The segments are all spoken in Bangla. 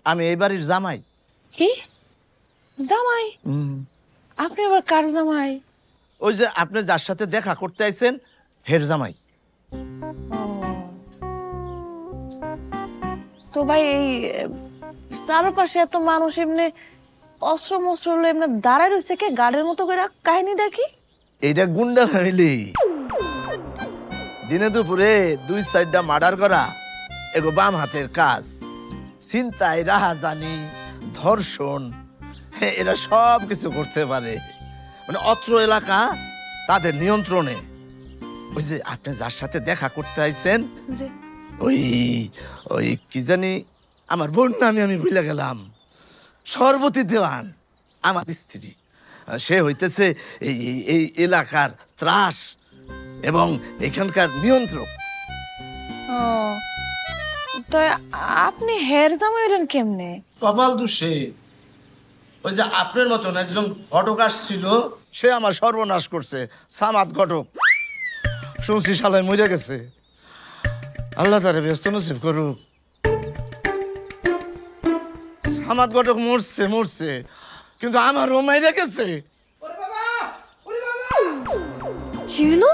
আমি এই বাড়ির জামাই। কি জামাই? আপনি আবার কার জামাই? ওই যে আপনি যার সাথে দেখা করতে আইছেন হের জামাই। তো ভাই এই চারপাশে এত মানুষ এমনি অস্ত্র মস্ত্র হলো এমনি দাঁড়ায় রয়েছে কে গাড়ির মতো করে? কাহিনীটা কি? এইটা গুন্ডা ফ্যামিলি। দিনে দুপুরে 2-4টা মার্ডার করা এগো বাম হাতের কাজ। চিন্তায় রাহাজানি, ধর্ষণ, এরা সব কিছু করতে পারে। মানে অত্র এলাকা তাদের নিয়ন্ত্রণে। ওই যে আপনি যার সাথে দেখা করতে আইছেন যে ওই ওই কি জানি আমার বোন নামে আমি ভুলে গেলাম, সর্বতী দেওয়ান আমার স্ত্রী। সে হইতেছে এই এই এলাকার ত্রাস এবং এখানকার নিয়ন্ত্রক। ও, তো আপনি হের জামাই হলেন কেমনে? কপাল দোষে ওই যে আপনার মতন একজন ঘটক আসছিল, সে আমার সর্বনাশ করছে। সামাদ ঘটক, শুনছি শালায় মরে গেছে। আল্লাহ তারে ব্যস্ত নসিব করুক। সামাদ ঘটক মরছে মরছে, কিন্তু আমারও মাইরে গেছে। কি হলো?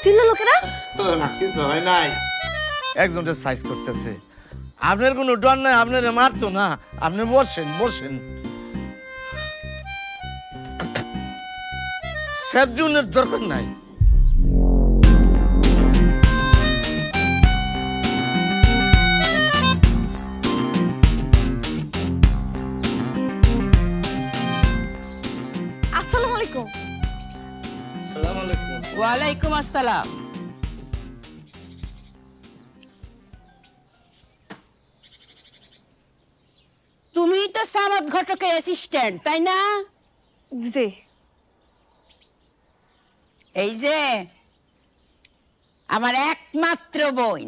ছিল লোকেরা? না কিছু হয় নাই, একজনের সাইজ করতেছে। আপনার কোনো ডর নাই, আপনারে মারতো না। আপনি বসেন বসেন। সেফজুনের দরকার নাই। আসসালামু আলাইকুম। আসসালামু আলাইকুম। ওয়ালাইকুম আসসালাম। তুমি তো সামাদ ঘটকের অ্যাসিস্ট্যান্ট, তাই না? জি। এই যে আমার একমাত্র বোন,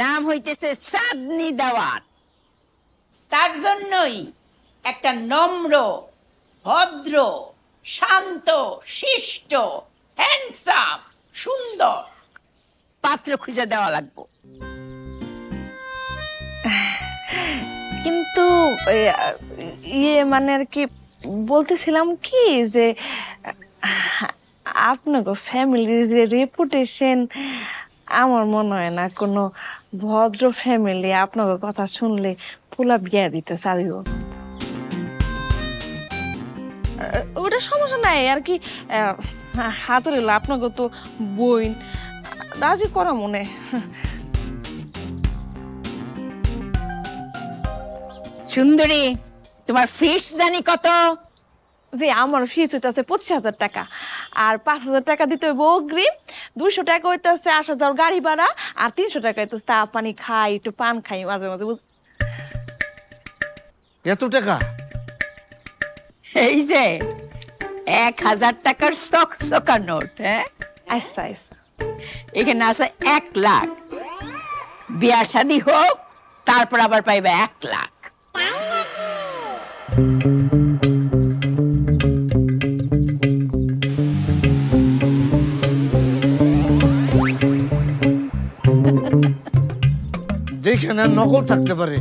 নাম হইতেছে চাঁদনি দেওয়ান। তার জন্যই একটা নম্র, ভদ্র, শান্ত, শিষ্ট, হ্যান্ডসাম, সুন্দর পাত্র খুঁজে দেওয়া লাগবে। কিন্তু ইয়ে মানে আর কি বলতেছিলাম কি যে আপনাকে ফ্যামিলির যে রেপুটেশন, আমার মনে হয় না কোনো ভদ্র ফ্যামিলি আপনাকে কথা শুনলে পোলা বিয়া দিতে চাইব। ওটা সমস্যা নাই আর কি। হাতের হলো আপনাকে তো বইন রাজি করা মনে। সুন্দরী, তোমার ফিস জানি কত? যে আমার ফিস হইতেছে 25,000 টাকা, আর 5,000 টাকা দিতে হইব অগ্রিম, 200 টাকা হইতেছে আসা যাওয়ার গাড়ি ভাড়া, আর 300 টাকা হইতেছে চা পানি খাই, একটু পান খাই মাঝে মাঝে। এত টাকা? এই যে 1,000 টাকার চকচকা নোট। হ্যাঁ, আচ্ছা আচ্ছা। এখানে আছে 1 লাখ। বিয়া শাদী হোক, তারপর আবার পাইবে 1 লাখ। যেখানে নকল থাকতে পারে